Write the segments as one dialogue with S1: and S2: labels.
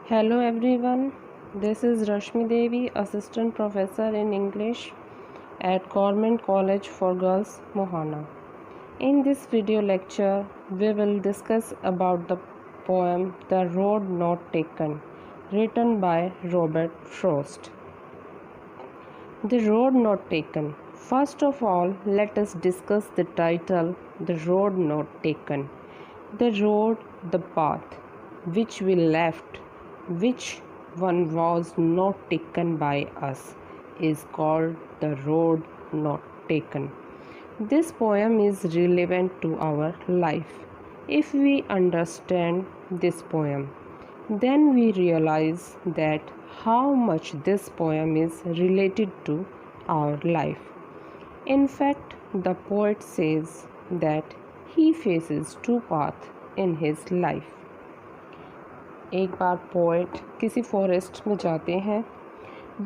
S1: Hello everyone, this is Rashmi Devi, Assistant Professor in English at Government College for Girls, Mohana. In this video lecture, we will discuss about the poem The Road Not Taken, written by Robert Frost. The Road Not Taken. First of all, let us discuss the title The Road Not Taken. The road, the path, which we left, which one was not taken by us, is called the road not taken. This poem is relevant to our life. If we understand this poem, then we realize that how much this poem is related to our life. In fact, the poet says that he faces two paths in his life. एक बार poet किसी forest में जाते हैं,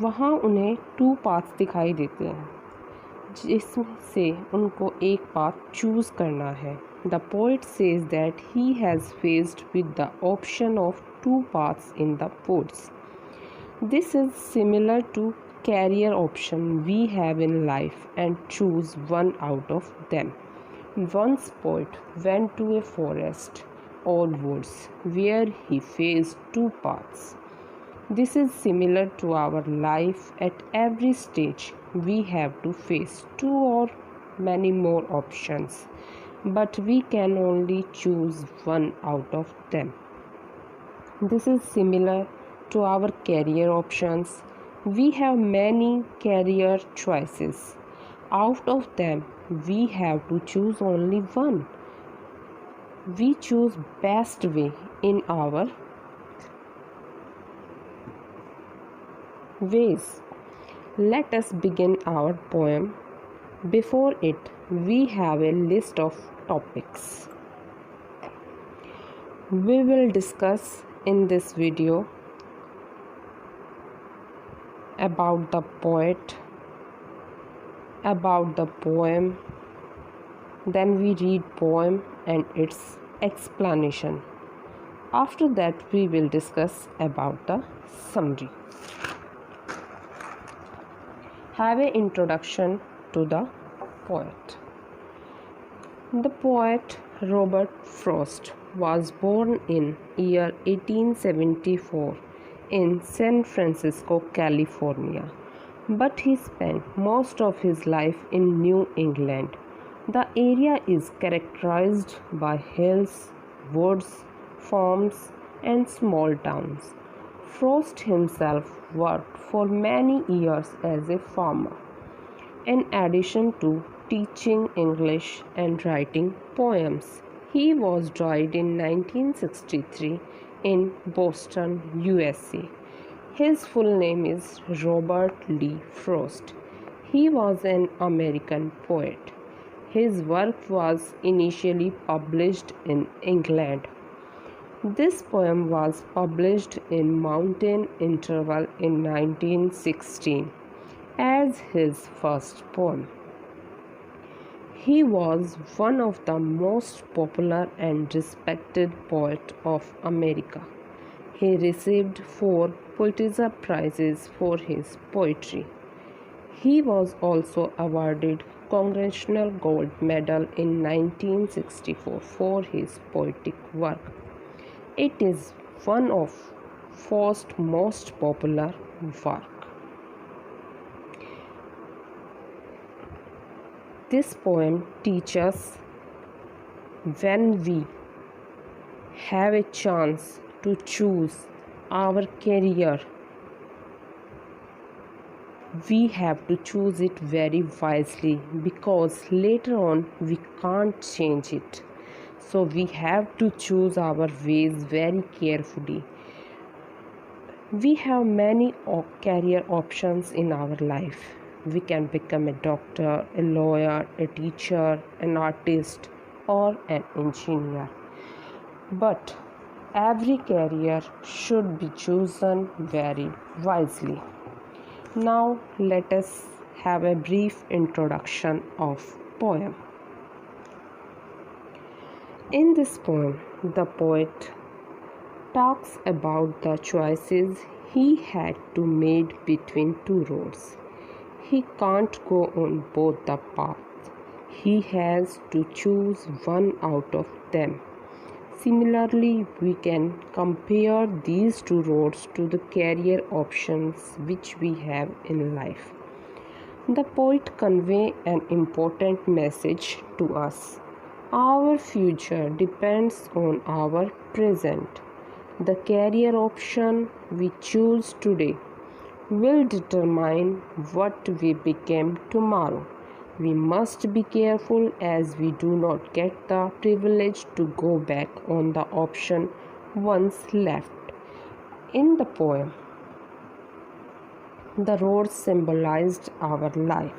S1: वहाँ उन्हें to paths दिखाई देते हैं जिसमें से उनको एक पाथ चूज़ करना है. The poet says that he has faced with the option of two paths in the woods. This is similar to career option we have in life and choose one out of them. Once poet went to a forest or woods where he faced two paths. This is similar to our life. At every stage we have to face two or many more options, but we can only choose one out of them. This is similar to our career options. We have many career choices. Out of them, we have to choose only one. We choose best way in our ways. Let us begin our poem. Before it, we have a list of topics. We will discuss in this video about the poet, about the poem, then we read poem and its explanation. After that we will discuss about the summary. Have an introduction to the poet. The poet Robert Frost was born in year 1874 in San Francisco, California, but he spent most of his life in New England. The area is characterized by hills, woods, farms, and small towns. Frost himself worked for many years as a farmer, in addition to teaching English and writing poems. He was died in 1963 in Boston, USA. His full name is Robert Lee Frost. He was an American poet. His work was initially published in England. This poem was published in Mountain Interval in 1916 as his first poem. He was one of the most popular and respected poets of America. He received 4 Pulitzer Prizes for his poetry. He was also awarded Congressional Gold Medal in 1964 for his poetic work. It is one of Frost's most popular work. This poem teaches when we have a chance to choose our career, we have to choose it very wisely because later on we can't change it. So we have to choose our ways very carefully. We have many career options in our life. We can become a doctor, a lawyer, a teacher, an artist, or an engineer. But every career should be chosen very wisely. Now let us have a brief introduction of poem. In this poem, the poet talks about the choices he had to make between two roads. He can't go on both the paths. He has to choose one out of them. Similarly, we can compare these two roads to the career options which we have in life. The poet conveys an important message to us. Our future depends on our present. The career option we choose today will determine what we become tomorrow. We must be careful as we do not get the privilege to go back on the option once left. In the poem, the roads symbolized our life.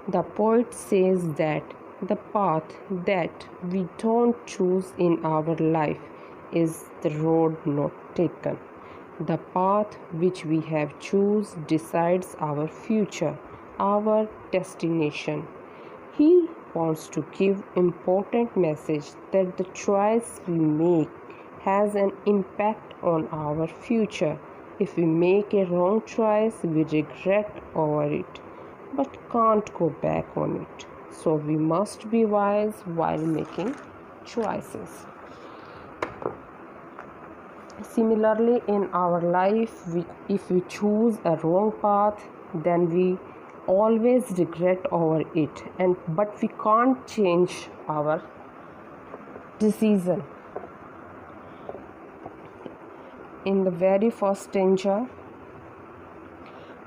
S1: The poet says that the path that we don't choose in our life is the road not taken. The path which we have choose decides our future, our destination. He wants to give important message that the choice we make has an impact on our future. If we make a wrong choice, we regret over it, but can't go back on it. So we must be wise while making choices. Similarly, in our life, if we choose a wrong path, then we always regret over it, but we can't change our decision. In the very first stanza,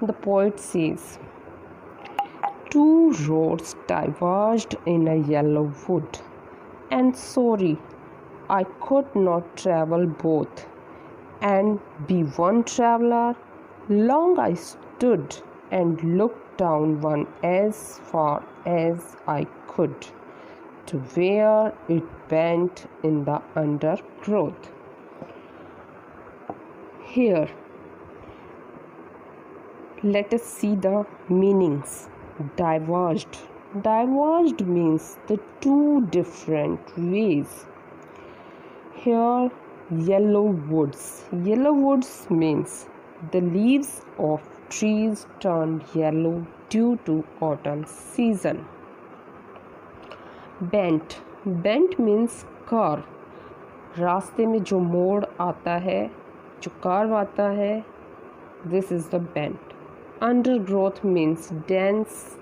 S1: the poet says, "Two roads diverged in a yellow wood, and sorry, I could not travel both, and be one traveler. Long I stood and looked down one as far as I could, to where it bent in the undergrowth." Here, let us see the meanings. Diverged. Diverged means the two different ways. Here, yellow woods. Yellow woods means the leaves of trees turn yellow due to autumn season. Bent. Bent means curve. रास्ते में जो मोड़ आता है, जो curve आता है, this is the bent. Undergrowth means dense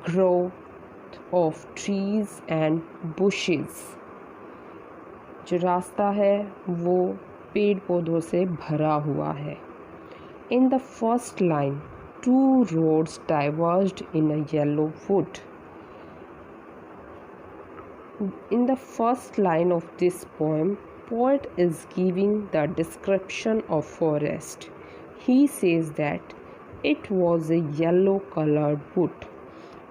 S1: growth of trees and bushes. जो रास्ता है वो पेड़ पौधों से भरा हुआ है. In the first line, two roads diverged in a yellow wood. In the first line of this poem, poet is giving the description of forest. He says that it was a yellow colored wood.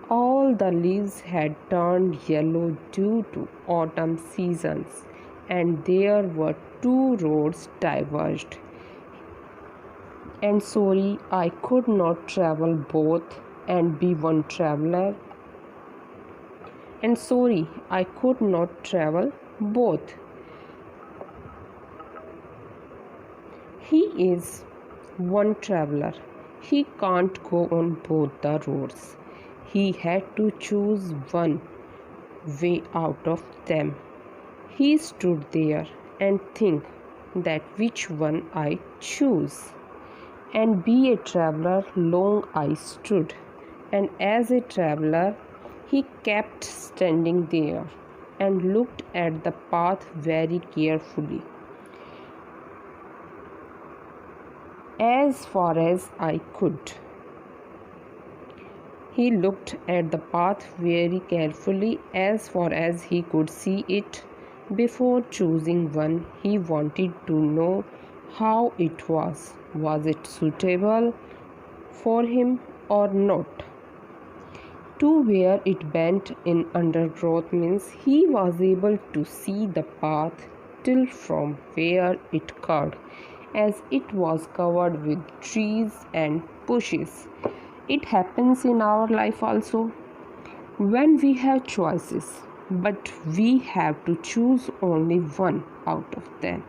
S1: All the leaves had turned yellow due to autumn seasons, and there were two roads diverged. And sorry, I could not travel both and be one traveler. And sorry, I could not travel both. He is one traveler. He can't go on both the roads. He had to choose one way out of them. He stood there and think that which one I choose. And be a traveler long I stood, and as a traveler he kept standing there and looked at the path very carefully. As far as I could. He looked at the path very carefully as far as he could see it. Before choosing one, he wanted to know how it was. Was it suitable for him or not? To where it bent in undergrowth means he was able to see the path till from where it curved, as it was covered with trees and bushes. It happens in our life also when we have choices, but we have to choose only one out of them.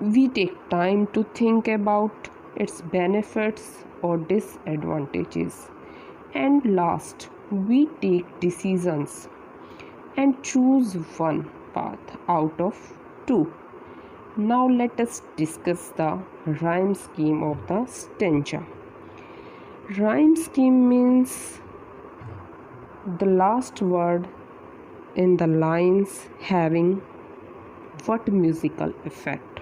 S1: we take time to think about its benefits or disadvantages. And last, we take decisions and choose one path out of two. Now let us discuss the rhyme scheme of the stanza. Rhyme scheme means the last word in the lines having what musical effect.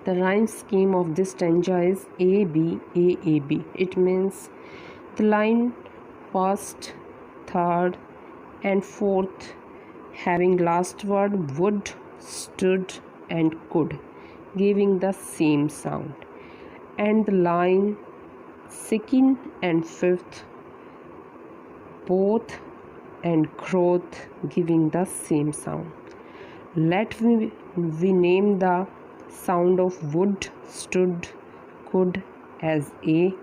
S1: The rhyme scheme of this stanza is A B A A B. It means the line first, third and fourth having last word would, stood and could, giving the same sound, and the line second and fifth both and growth giving the same sound. Let we name the sound of would, stood, could as A,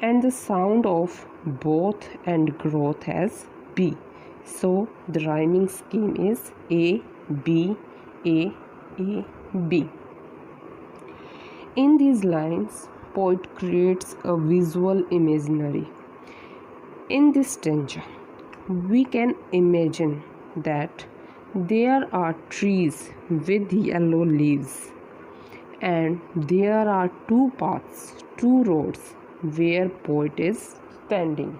S1: and the sound of both and growth as B. So the rhyming scheme is A B A A B. In these lines, poet creates a visual imaginary. In this stanza, we can imagine that there are trees with yellow leaves, and there are two paths, two roads where poet is standing.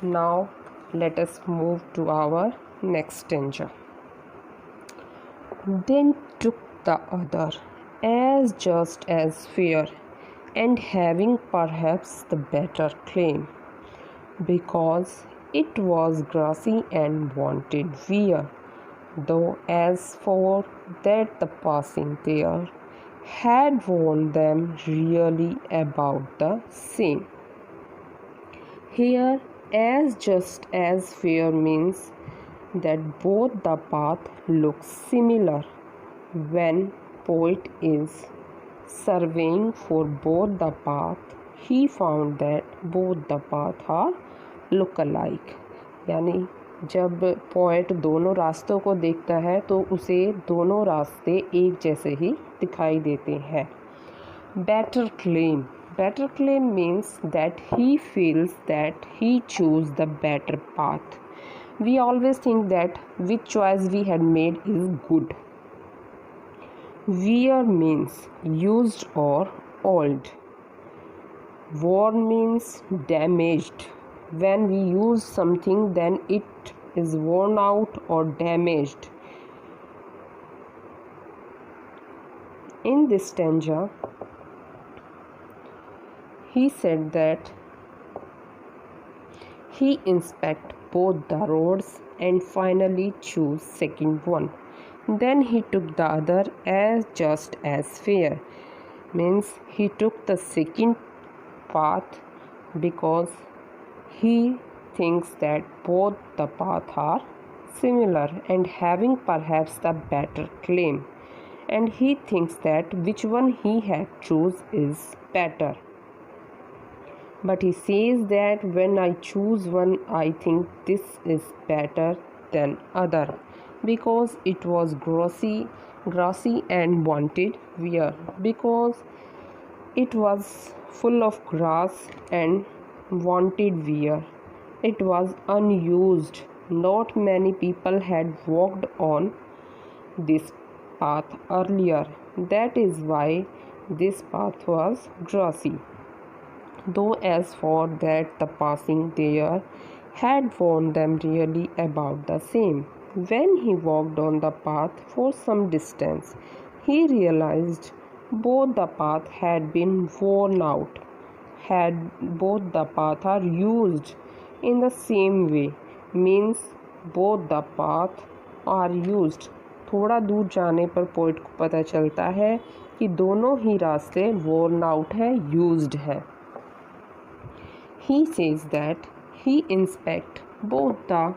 S1: Now let us move to our next stanza. Then took the other as just as fair, and having perhaps the better claim, because it was grassy and wanted wear, though as for that the passing there had warned them really about the same. Here, as just as fair means that both the path look similar. When poet is surveying for both the path, he found that both the path are look alike. यानी जब poet दोनों रास्तों को देखता है तो उसे दोनों रास्ते एक जैसे ही दिखाई देते हैं. Better claim means that he feels that he chose the better path. We always think that which choice we had made is good. Wear means used or old. Worn means damaged. When we use something, then it is worn out or damaged. In this stanza, he said that he inspected both the roads and finally chose second one. Then he took the other as just as fair. Means he took the second path because he thinks that both the paths are similar and having perhaps the better claim, and he thinks that which one he had chose is better. But he says that when I choose one, I think this is better than other, because it was grassy and wanted wear, because it was full of grass and wanted wear. It was unused. Not many people had walked on this path earlier. That is why this path was grassy. Though as for that the passing there had warned them really about the same. When he walked on the path for some distance, he realized both the path had been worn out. Both the path are used in the same way, means both the path are used. थोड़ा दूर जाने पर poet को पता चलता है कि दोनों ही रास्ते worn out है, used है. He says that he inspects both the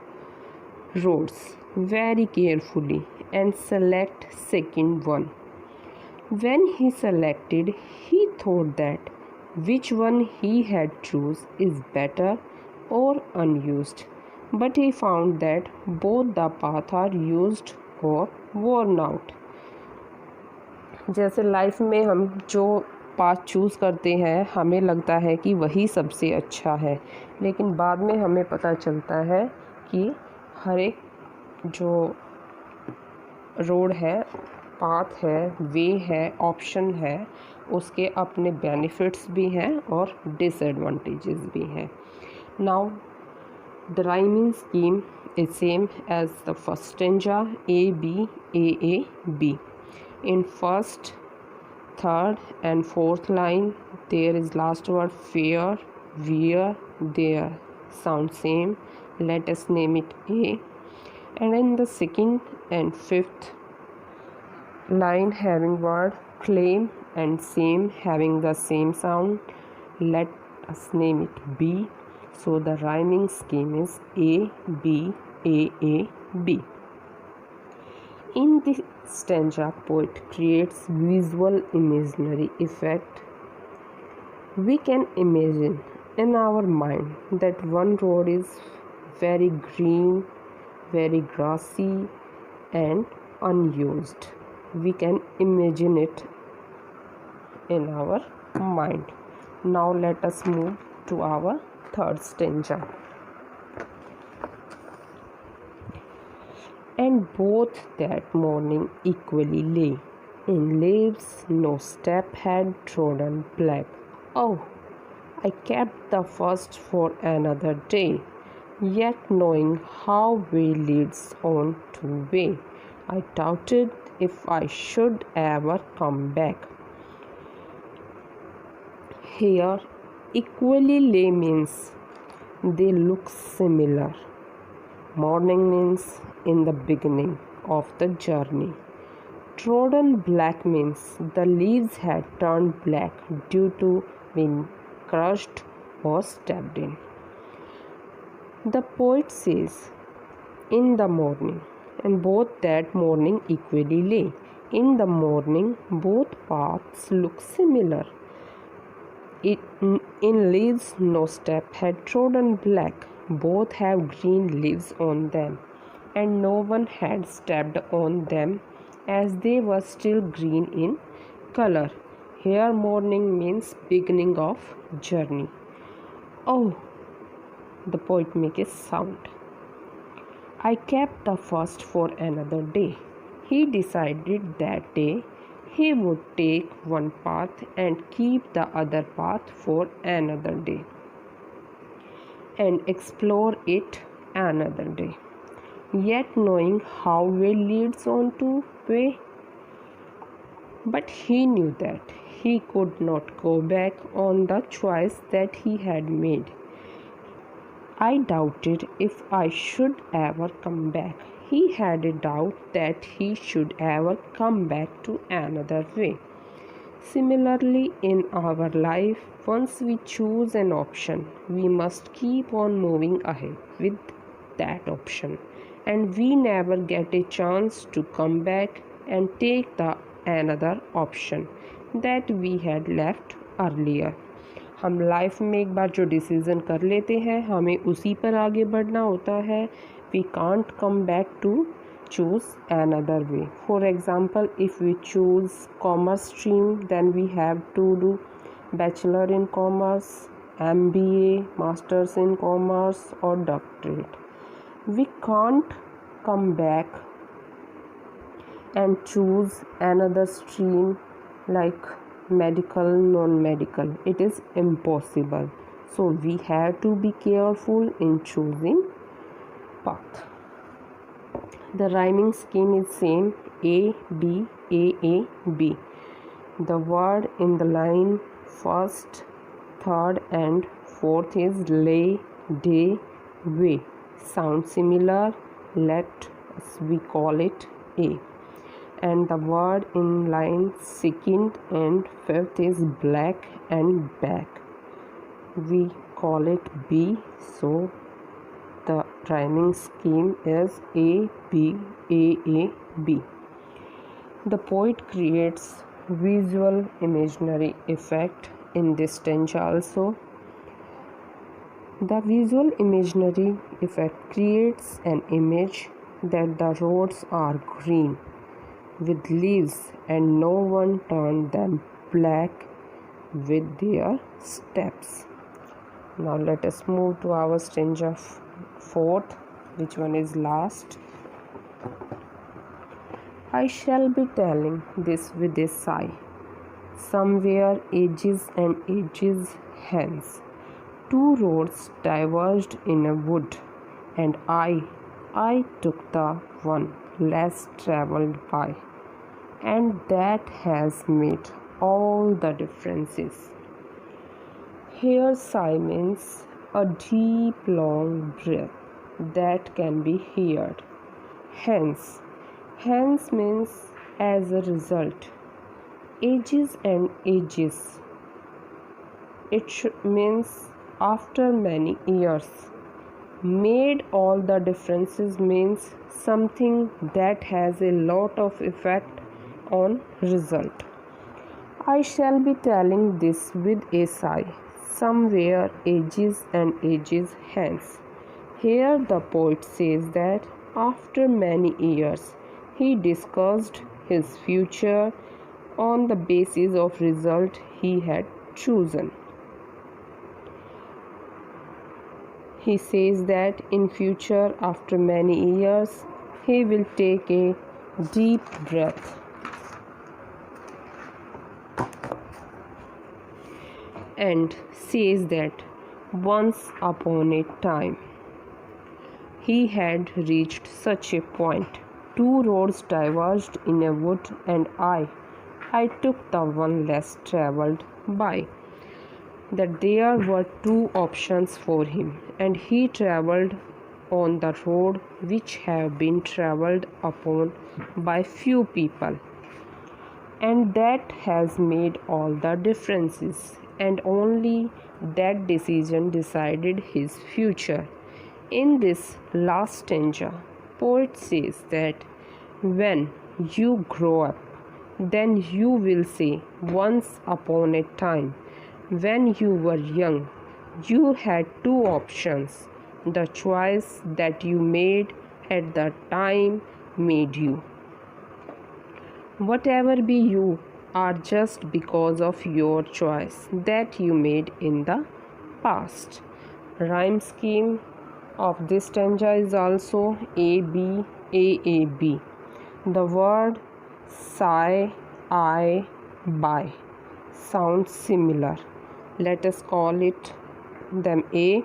S1: roads very carefully and select second one. When he selected, he thought that which one he had choose is better or unused, but he found that both the paths are used or worn out. जैसे life में हम जो path choose करते हैं हमें लगता है कि वही सबसे अच्छा है, लेकिन बाद में हमें पता चलता है कि हर एक जो रोड है, पाथ है, वे है, ऑप्शन है, उसके अपने बेनिफिट्स भी हैं और डिसएडवांटेजेस भी हैं. Now the rhyming scheme is same as the first stanza, A B A A B. In first, third and fourth line there is last word fair, where, there. Sound same. Let us name it A. And in the second and fifth line having word claim and same having the same sound, let us name it B. So the rhyming scheme is A B A A B. In this stanza, poet creates visual imaginary effect. We can imagine in our mind that one road is very green, very grassy and unused. We can imagine it in our mind. Now let us move to our third stanza. And both that morning equally lay in leaves, no step had trodden black. Oh, I kept the first for another day, yet knowing how way leads on to way, I doubted if I should ever come back. Here, equally lay means they look similar. Morning means in the beginning of the journey. Trodden black means the leaves had turned black due to being crushed or stepped in. The poet says, in the morning, and both that morning equally lay. In the morning, both paths look similar. In leaves, no step had trodden black. Both have green leaves on them, and no one had stepped on them, as they were still green in color. Here, morning means beginning of journey. Oh, the poet makes a sound. I kept the first for another day. He decided that day he would take one path and keep the other path for another day, and explore it another day, yet knowing how way leads on to way. But he knew that he could not go back on the choice that he had made. I doubted if I should ever come back. He had a doubt that he should ever come back to another way. Similarly, in our life, once we choose an option, we must keep on moving ahead with that option, and we never get a chance to come back and take the another option that we had left earlier. हम life में एक बार जो decision कर लेते हैं हमें उसी पर आगे बढ़ना होता है. We can't come back to choose another way. For example, if we choose commerce stream, then we have to do bachelor in commerce, MBA, masters in commerce or doctorate. We can't come back and choose another stream like medical, non-medical. It is impossible. So we have to be careful in choosing path. The rhyming scheme is same, A B A A B. The word in the line first, third and fourth is lay, day, way. Sound similar. Let us we call it A. And the word in line second and fifth is black and back. We call it B. So the rhyming scheme is A B A A B. The poet creates visual imaginary effect in this stanza also. The visual imaginary effect creates an image that the roads are green, with leaves, and no one turned them black with their steps. Now let us move to our stanza fourth, which one is last. I shall be telling this with a sigh, somewhere ages and ages hence. Two roads diverged in a wood, and I took the one less travelled by, and that has made all the differences. Here sigh means a deep long breath that can be heard. Hence means as a result. Ages and ages. It means after many years. Made all the differences means something that has a lot of effect on result. I shall be telling this with a sigh, somewhere ages and ages hence. Here the poet says that after many years he discussed his future on the basis of result he had chosen. He says that in future, after many years, he will take a deep breath and says that once upon a time he had reached such a point. Two roads diverged in a wood, and I took the one less travelled by. That there were two options for him, and he travelled on the road which have been travelled upon by few people, and that has made all the differences, and only that decision decided his future. In this last stanza, poet says that when you grow up, then you will say, once upon a time, when you were young, you had two options. The choice that you made at the time made you. Whatever be you are just because of your choice that you made in the past. Rhyme scheme of this stanza is also A-B, A-A-B. The word sigh, I, by sounds similar. Let us call it them A,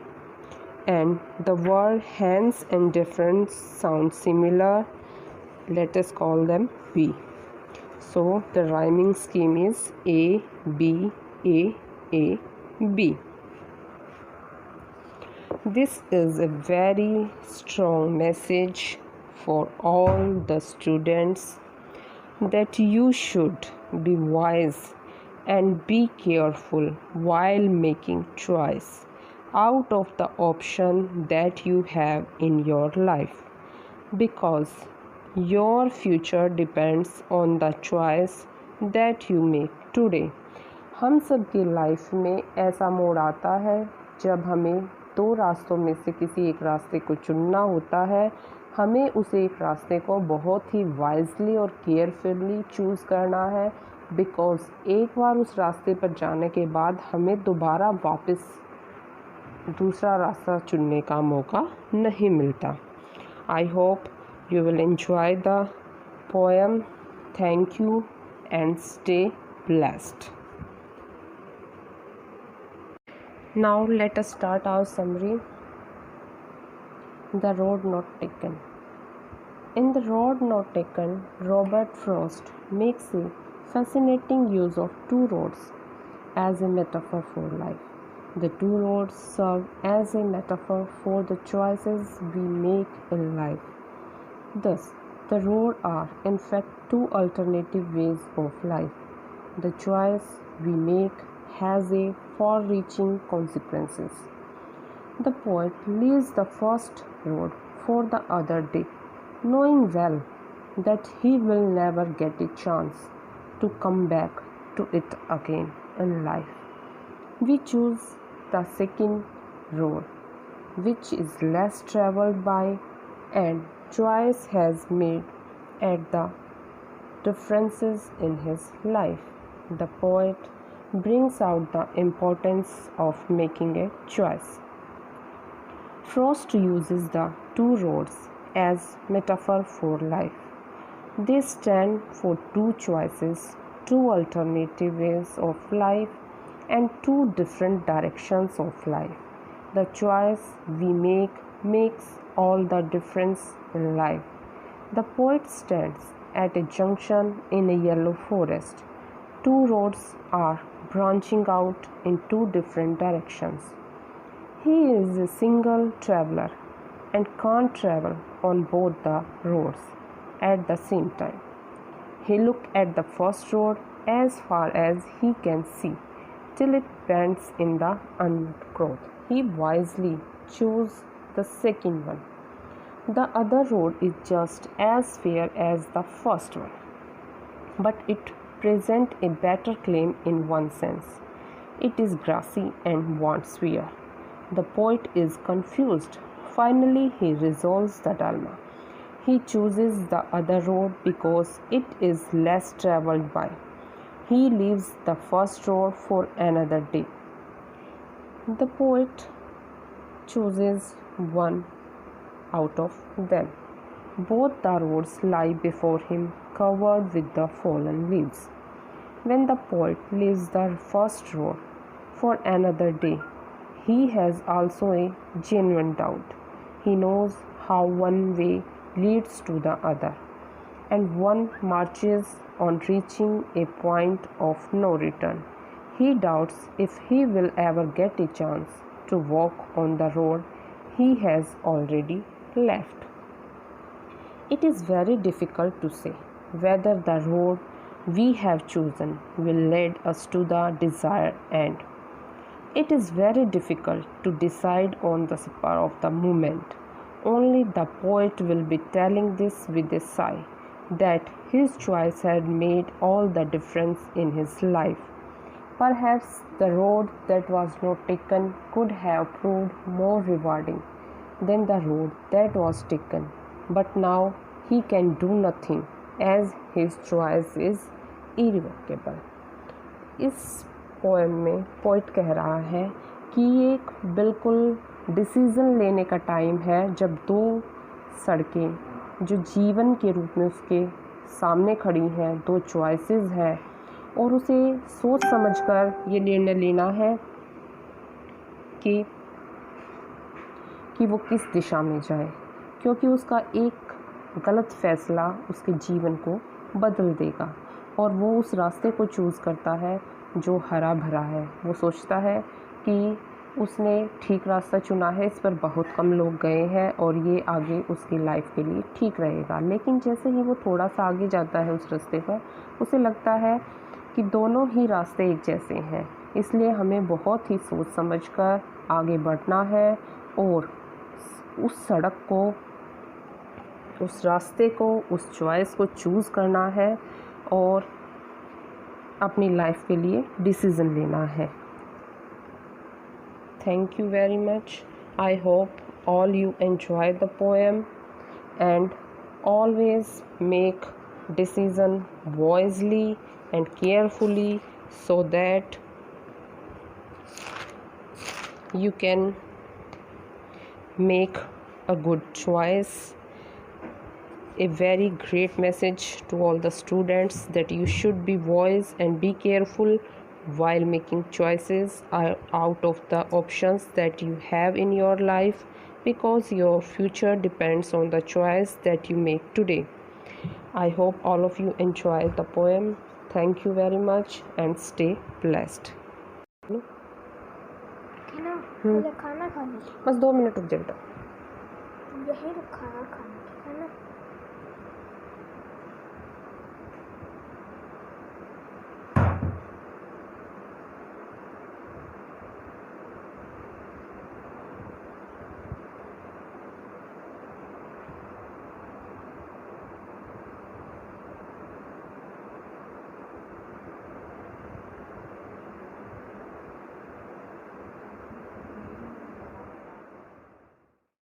S1: and the word hence and difference sound similar. Let us call them B. So the rhyming scheme is A, B, A, A, B. This is a very strong message for all the students that you should be wise and be careful while making choice out of the option that you have in your life, because your future depends on the choice that you make today. हम सब की life में ऐसा मोड़ आता है जब हमें दो रास्तों में से किसी एक रास्ते को चुनना होता है. हमें उस एक रास्ते को बहुत ही वाइजली और केयरफुली चूज़ करना है, बिकॉज़ एक बार उस रास्ते पर जाने के बाद हमें दोबारा वापस दूसरा रास्ता चुनने का मौका नहीं मिलता. I hope you will enjoy the poem. Thank you and stay blessed. Now let us start our summary. The road not taken. In The Road Not Taken, Robert Frost makes a fascinating use of two roads as a metaphor for life. The two roads serve as a metaphor for the choices we make in life. Thus, the roads are in fact two alternative ways of life. The choice we make has a far-reaching consequences. The poet leaves the first road for the other day, knowing well that he will never get a chance to come back to it again in life. We choose the second road, which is less traveled by, and choice has made at the differences in his life. The poet brings out the importance of making a choice. Frost uses the two roads as metaphor for life. They stand for two choices, two alternative ways of life, and two different directions of life. The choice we make makes all the difference in life. The poet stands at a junction in a yellow forest. Two roads are branching out in two different directions. He is a single traveler and can't travel on both the roads at the same time. He looks at the first road as far as he can see till it bends in the undergrowth. He wisely chose the second one. The other road is just as fair as the first one, but it presents a better claim in one sense. It is grassy and wants wear. The poet is confused. Finally, he resolves the dilemma. He chooses the other road because it is less traveled by. He leaves the first road for another day. The poet chooses one out of them. Both the roads lie before him, covered with the fallen leaves. When the poet leaves the first road for another day, he has also a genuine doubt. He knows how one way leads to the other, and one marches on reaching a point of no return. He doubts if he will ever get a chance to walk on the road he has already left. It is very difficult to say whether the road we have chosen will lead us to the desired end. It is very difficult to decide on the spur of the moment. Only the poet will be telling this with a sigh, that his choice had made all the difference in his life. Perhaps the road that was not taken could have proved more rewarding than the road that was taken, but now he can do nothing as his choice is irrevocable. इस poem में poet कह रहा है कि ये एक बिल्कुल decision लेने का टाइम है जब दो सड़कें जो जीवन के रूप में उसके सामने खड़ी हैं, दो चॉइसेस हैं, और उसे सोच समझकर ये निर्णय लेना है कि वो किस दिशा में जाए, क्योंकि उसका एक गलत फैसला उसके जीवन को बदल देगा। और वो उस रास्ते को चूज़ करता है जो हरा भरा है। वो सोचता है कि उसने ठीक रास्ता चुना है, इस पर बहुत कम लोग गए हैं और ये आगे उसकी लाइफ के लिए ठीक रहेगा। लेकिन जैसे ही वो थोड़ा सा आगे जाता है उस रास्ते पर, उसे लगता है कि दोनों ही रास्ते एक जैसे हैं, इसलिए हमें बहुत ही सोच समझकर आगे बढ़ना है और उस सड़क को, उस रास्ते को, उस चॉइस को चूज़ करना है और अपनी लाइफ के लिए डिसीज़न लेना है। Thank you very much. I hope all you enjoy the poem and always make decision wisely and carefully so that you can make a good choice. A very great message to all the students that you should be wise and be careful while making choices out of the options that you have in your life, because your future depends on the choice that you make today. I hope all of you enjoy the poem. Thank you very much and stay blessed.
S2: खाना खाना
S1: बस 2 minute रुक जाए बेटा।
S2: यही खाना खाना